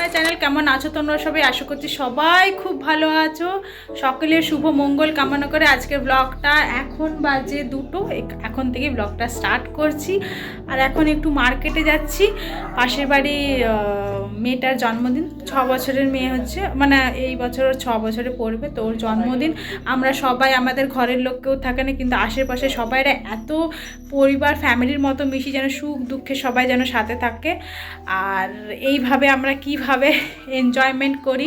My channel. কেমন আছো তোমরা সবাই? আশা করছি সবাই খুব ভালো আছো। সকলের শুভ মঙ্গল কামনা করে আজকের ব্লগটা এখন বাজে 2টো, এখন থেকে ব্লগটা স্টার্ট করছি। আর এখন একটু মার্কেটে যাচ্ছি। পাশের বাড়ি মেয়েটার জন্মদিন, 6 বছরের মেয়ে হচ্ছে, মানে এই বছর 6 বছরে পড়বে, তো ওর জন্মদিন। আমরা সবাই, আমাদের ঘরের লোক কেউ থাকে না, কিন্তু আশেপাশে সবাইরা এত পরিবার ফ্যামিলির মতো মিশি, যেন সুখ দুঃখে সবাই যেন সাথে থাকে। আর এইভাবে আমরা কিভাবে এনজয়মেন্ট করি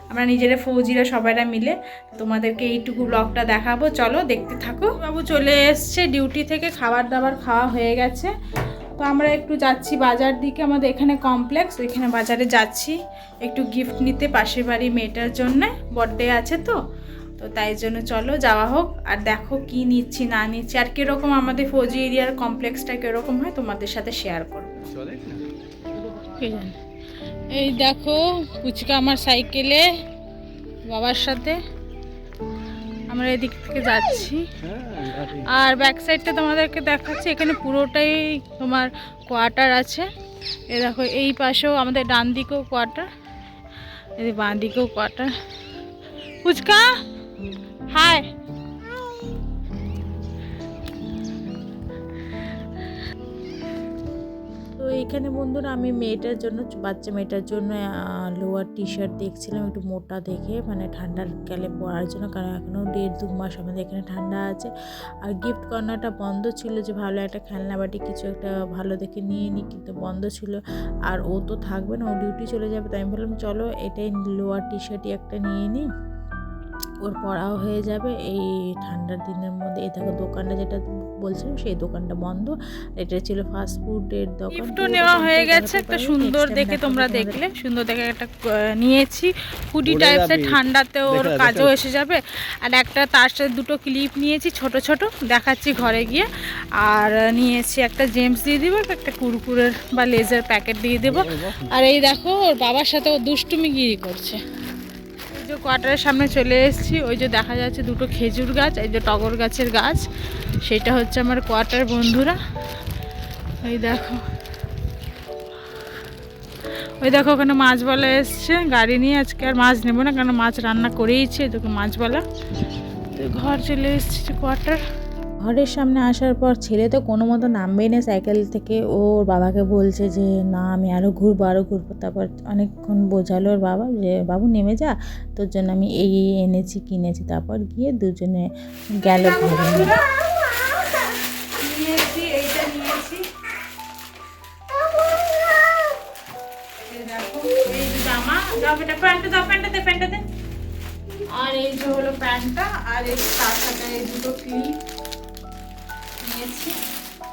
আমরা নিজেরা ফৌজিরা সবাইরা মিলে, তোমাদেরকে এইটুকু ব্লগটা দেখাবো। চলো দেখতে থাকো। বাবু চলে এসছে ডিউটি থেকে, খাবার দাবার খাওয়া হয়ে গেছে। তো আমরা একটু যাচ্ছি বাজার দিকে, আমাদের এখানে কমপ্লেক্স, ওইখানে বাজারে যাচ্ছি একটু গিফট নিতে পাশের বাড়ি মেয়েটার জন্য, বার্থডে আছে তো তাই জন্য চলো যাওয়া হোক। আর দেখো কি নিচ্ছি না নিচ্ছি, আর কীরকম আমাদের ফৌজি এরিয়ার কমপ্লেক্সটা কীরকম হয় তোমাদের সাথে শেয়ার করবো। এই দেখো পুচকা আমার সাইকেলে বাবার সাথে, আমরা এদিক থেকে যাচ্ছি। আর ব্যাক সাইডটা তোমাদেরকে দেখাচ্ছি, এখানে পুরোটাই তোমার কোয়ার্টার আছে। এ দেখো এই পাশেও আমাদের ডান দিকেও কোয়ার্টার, এই বাঁ দিকেও কোয়ার্টার। পুচকা হাই। তো এইখানে বন্ধুরা আমি মেয়েটার জন্য, বাচ্চা মেয়েটার জন্য লোয়ার টি শার্ট দেখছিলাম, একটু মোটা দেখে, মানে ঠান্ডার কালে পরার জন্য, কারণ এখনও 1.5-2 মাস আমাদের এখানে ঠান্ডা আছে। আর গিফট কর্নারটা বন্ধ ছিল, যে ভালো একটা খেলনা বাটি কিছু একটা ভালো দেখে নিয়ে নিই, কিন্তু বন্ধ ছিল। আর ও তো থাকবে না, ও ডিউটি চলে যাবে, তাই আমি বললাম চলো এটাই লোয়ার টি শার্টই একটা নিয়ে নিই, ওর পড়াও হয়ে যাবে এই ঠান্ডার দিনের মধ্যে। এই দেখো দোকানটা যেটা বলছিলাম সেই দোকানটা বন্ধ, এটা ছিল ফাস্ট ফুডের দোকান। গিফটও নেওয়া হয়ে গেছে, একটা সুন্দর দেখে, তোমরা দেখলে সুন্দর দেখে একটা নিয়েছি, হুডি টাইপসের, ঠান্ডাতে ওর কাজও এসে যাবে। আর একটা তার সাথে 2টো ক্লিপ নিয়েছি ছোট ছোট, দেখাচ্ছি ঘরে গিয়ে। আর নিয়েছি একটা জেমস দিয়ে দিব, একটা কুরকুরের বা লেজের প্যাকেট দিয়ে দেবো। আর এই দেখো ওর বাবার সাথে ও দুষ্টুমিগিরি করছে। যে কোয়ার্টারের সামনে চলে এসেছি, ওই যে দেখা যাচ্ছে 2টো খেজুর গাছ, এই যে টগর গাছের গাছ, সেটা হচ্ছে আমার কোয়ার্টার বন্ধুরা। এই দেখো, ওই দেখো ওখানে মাছওয়ালা এসছে গাড়ি নিয়ে। আজকে আর মাছ নেবো না, কারণ মাছ রান্না করেইছে, দেখো মাছওয়ালা। তো ঘর চলে এসেছি কোয়ার্টার। ঘরের সামনে আসার পর ছেলে তো কোনো মতো নামবেই না সাইকেল থেকে, ওর বাবাকে বলছে যে না আমি আরও ঘুরবো। তারপর অনেকক্ষণ বোঝালো ওর বাবা যে বাবু নেমে যা, তোর জন্য আমি এই এনেছি কিনেছি। তারপর গিয়ে দুজনে গেল ঘরে। নিয়েছি এইটা নিয়েছি, দেখো এই জামা, দাও বেটা প্যান্টটা দাও, প্যান্টটা দে। আর এই যে হলো প্যান্টটা, আর এই তার সাথে এই 2টো ক্লিপ নিয়েছি।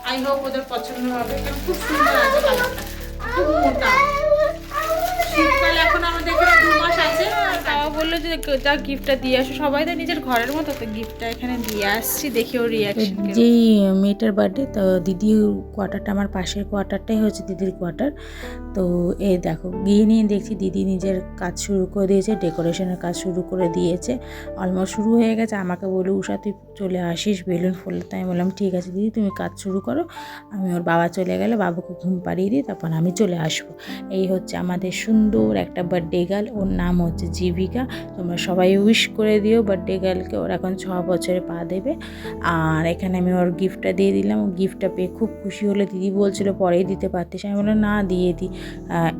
আই হোপ ওদের পছন্দ হবে, কারণ খুব সুন্দর আছে কালারটা, খুব মোটা। শীতকাল এখন আমাদের এখানে 2 মাস আছে। বাবা বললো যে যা গিফটটা দিয়ে আসো, সবাই তো নিজের ঘরের মতো, তো গিফটটা এখানে দিয়ে আসছি, দেখি ওর রিয়াকশন। যেই মেয়েটার বার্থডে, তো দিদির কোয়ার্টারটা, আমার পাশের কোয়ার্টারটাই হচ্ছে দিদির কোয়ার্টার। তো এই দেখো গিয়ে নিয়ে দেখছি দিদি নিজের কাজ শুরু করে দিয়েছে, ডেকোরেশনের কাজ শুরু করে দিয়েছে, অলমোস্ট শুরু হয়ে গেছে। আমাকে বলে উষা তুই চলে আসিস বেলুন ফুললে, তাই আমি বললাম ঠিক আছে দিদি তুমি কাজ শুরু করো, আমি ওর বাবা চলে গেলে বাবুকে ঘুম পাড়িয়ে দিই, তারপর আমি চলে আসবো। এই হচ্ছে আমাদের সুন্দর একটা বার্থডে গার্ল, ওর নাম হচ্ছে জীবিকা। তোমরা সবাই উইশ করে দিও বার্থডে গার্লকে, ওর এখন 6 বছরে পা দেবে। আর এখানে আমি ওর গিফটটা দিয়ে দিলাম, ও গিফটটা পেয়ে খুব খুশি হলো। দিদি বলছিল পরেই দিতে পারতিস, আমি বললাম না দিয়ে দিই,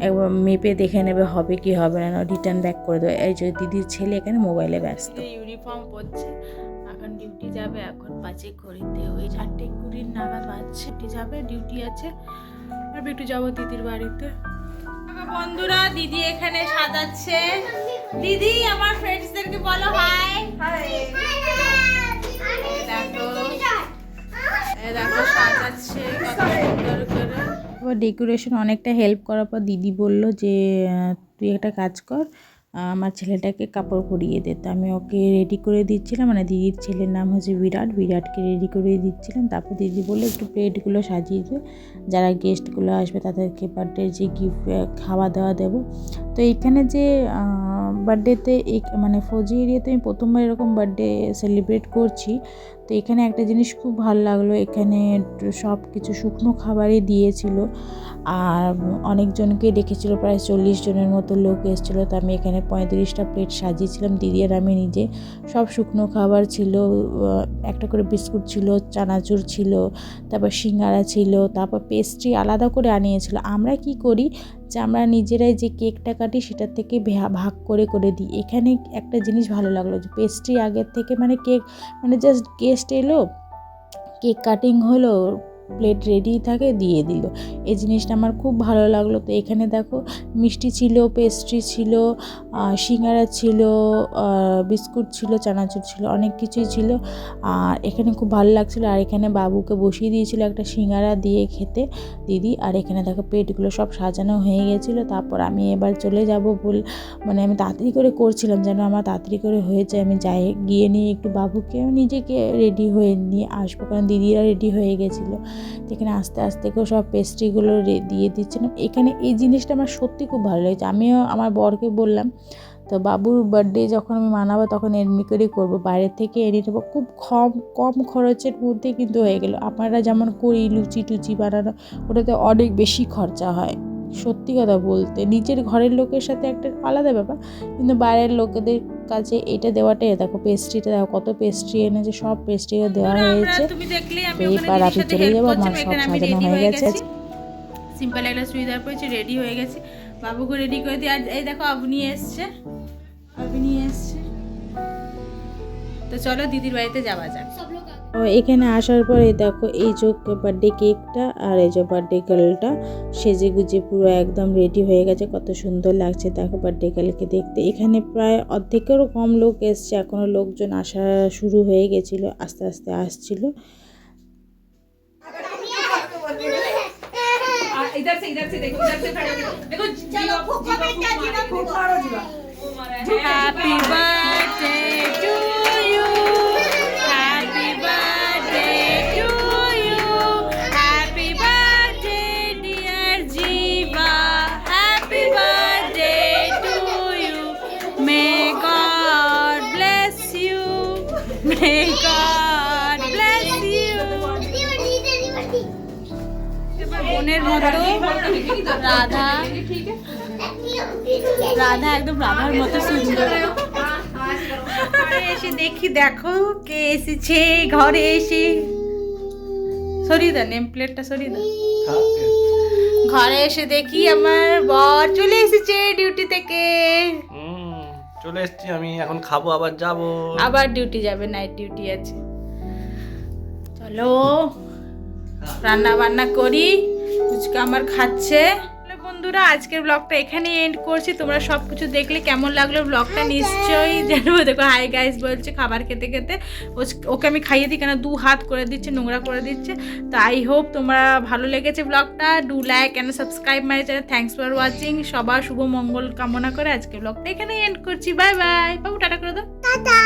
একবার মেপে দেখে নেবে হবে কি হবে না, রিটার্ন ব্যাক করে দেবে। এই যে দিদির ছেলে এখানে মোবাইলে ব্যস্ত, ইউনিফর্ম পরছে, এখন ডিউটি যাবে। এখন বাজে ঘড়িতে ওই 4:20 নাগাদ বাজছে, যাবে ডিউটি আছে। আর একটু যাবো দিদির বাড়িতে। বন্ধুরা দিদি এখানে সাজাচ্ছে, দিদি আমার ফ্রেন্ডসদেরকে বলো হাই। দেখো সাজাচ্ছে কত সুন্দর করে। এবার ডেকোরেশন অনেকটা হেল্প করার পর দিদি বলল যে তুই একটা কাজ কর, আমার ছেলেটাকে কাপড় পরিয়ে দে। তো আমি ওকে রেডি করে দিচ্ছিলাম, মানে দিদির ছেলের নাম হচ্ছে বিরাটকে রেডি করে দিচ্ছিলাম। তারপর দিদি বললো একটু প্লেটগুলো সাজিয়ে দে, যারা গেস্টগুলো আসবে তাদেরকে বার্থডে যে গিফট খাওয়া দাওয়া দেবো। তো এইখানে যে বার্থডেতে মানে ফৌজি এরিয়াতে আমি প্রথমবার এরকম বার্থডে সেলিব্রেট করছি। তো এখানে একটা জিনিস খুব ভালো লাগলো, এখানে সব কিছু শুকনো খাবারই দিয়েছিল। আর অনেকজনকে ডেকেছিলো, প্রায় 40 জনের মতো লোক এসেছিলো। তো আমি এখানে 35টা প্লেট সাজিয়েছিলাম, দিদি আর আমি নিজে। সব শুকনো খাবার ছিল, একটা করে বিস্কুট ছিল, চানাচুর ছিল, তারপর সিঙ্গারা ছিল, তারপর পেস্ট্রি আলাদা করে আনিয়েছিল। আমরা কি করি যে আমরা নিজেরাই যে কেকটা কাটি সেটার থেকে ভাগ করে করে দিই। এখানে একটা জিনিস ভালো লাগলো যে পেস্ট্রি আগের থেকে মানে কেক মানে জাস্ট গেস্ট এলো, কেক কাটিং হলো, প্লেট রেডি থাকে, দিয়ে দিল। এই জিনিসটা আমার খুব ভালো লাগলো। তো এখানে দেখো মিষ্টি ছিল, পেস্ট্রি ছিল, সিঙ্গারা ছিল, বিস্কুট ছিল, চানাচুর ছিল, অনেক কিছুই ছিল। আর এখানে খুব ভালো লাগছিলো। আর এখানে বাবুকে বসিয়ে দিয়েছিল একটা সিঙ্গারা দিয়ে খেতে দিদি। আর এখানে দেখো প্লেটগুলো সব সাজানো হয়ে গেছিলো। তারপর আমি এবার চলে যাব মানে আমি তাড়াতাড়ি করে করছিলাম যেন আমার তাড়াতাড়ি করে হয়ে যায়, আমি যাই গিয়ে নিয়ে একটু বাবুকে নিজেকে রেডি হয়ে নিয়ে আসবো, কারণ দিদিরা রেডি হয়ে গেছিলো। এখানে আস্তে আস্তে করে সব পেস্ট্রিগুলো দিয়ে দিচ্ছিলাম। এখানে এই জিনিসটা আমার সত্যি খুব ভালো লেগেছে। আমিও আমার বরকে বললাম, তো বাবুর বার্থডে যখন আমি মানাবো তখন এমনি করেই করবো, বাইরের থেকে এনে নেবো। খুব কম খরচের মধ্যে কিন্তু হয়ে গেল। আপনারা যেমন করি লুচি টুচি বানানো, ওটাতে অনেক বেশি খরচা হয়। সত্যি কথা বলতে নিজের ঘরের লোকের সাথে একটা আলাদা ব্যাপার, কিন্তু বাইরের লোকেদের কাছে এটা দেওয়াটাই, দেখো পেস্ট্রিটা দেখো কত পেস্ট্রি এনেছে, সব পেস্ট্রিও দেওয়া হয়েছে। এবার আমি চলে যাবো, আমার সব সাজানো হয়ে গেছে। সিম্পল একটা চুড়িদার পরেছি, রেডি হয়ে গেছি, বাবুকে রেডি করে দিই। আর এই দেখো আপনি এসছে। তো চলো দিদির বাড়িতে যাওয়া যাক। এখানে আসার পরে দেখো এই যে বার্থডে কেকটা আর এই যে বার্থডে গার্লটা সেজে গুজে পুরো একদম রেডি হয়ে গেছে। কত সুন্দর লাগছে দেখো বার্থডে গার্লকে দেখতে। এখানে প্রায় অর্ধেকেরও কম লোক এসছে, এখনও লোকজন আসা শুরু হয়ে গেছিলো, আস্তে আস্তে আসছিল। Happy birthday to you, happy birthday to you, happy birthday dear Jiva, happy birthday to you, may God bless you, may God bless you. বোনের মতো রাধা একদম রাধার মতো সুন্দর। এসে দেখি, দেখো কে এসেছে ঘরে এসে। সরিয়ে দাও নেম প্লেটটা, সরিয়ে দাও। ঘরে এসে দেখি আমার বর চলে এসেছে ডিউটি থেকে। চলে এসেছি আমি, এখন খাবো, আবার যাব, আবার ডিউটি যাবে, নাইট ডিউটি আছে। চলো রান্না বান্না করি। ফুচকা আমার খাচ্ছে। বন্ধুরা আজকের ব্লগটা এখানে এন্ড করছি। তোমরা সব কিছু দেখলে কেমন লাগলো ব্লগটা নিশ্চয়ই জানবো। দেখো হাই গাইস বলছে খাবার খেতে খেতে, ওকে আমি খাইয়ে দিই, কেন 2 হাত করে দিচ্ছে, নোংরা করে দিচ্ছে। তো আই হোপ তোমরা ভালো লেগেছে ব্লগটা। Do like and subscribe my channel. Thanks for watching. সবার শুভ মঙ্গল কামনা করে আজকের ব্লগটা এখানে এন্ড করছি। Bye bye. বাবু টাটা করে দাও। টাটা।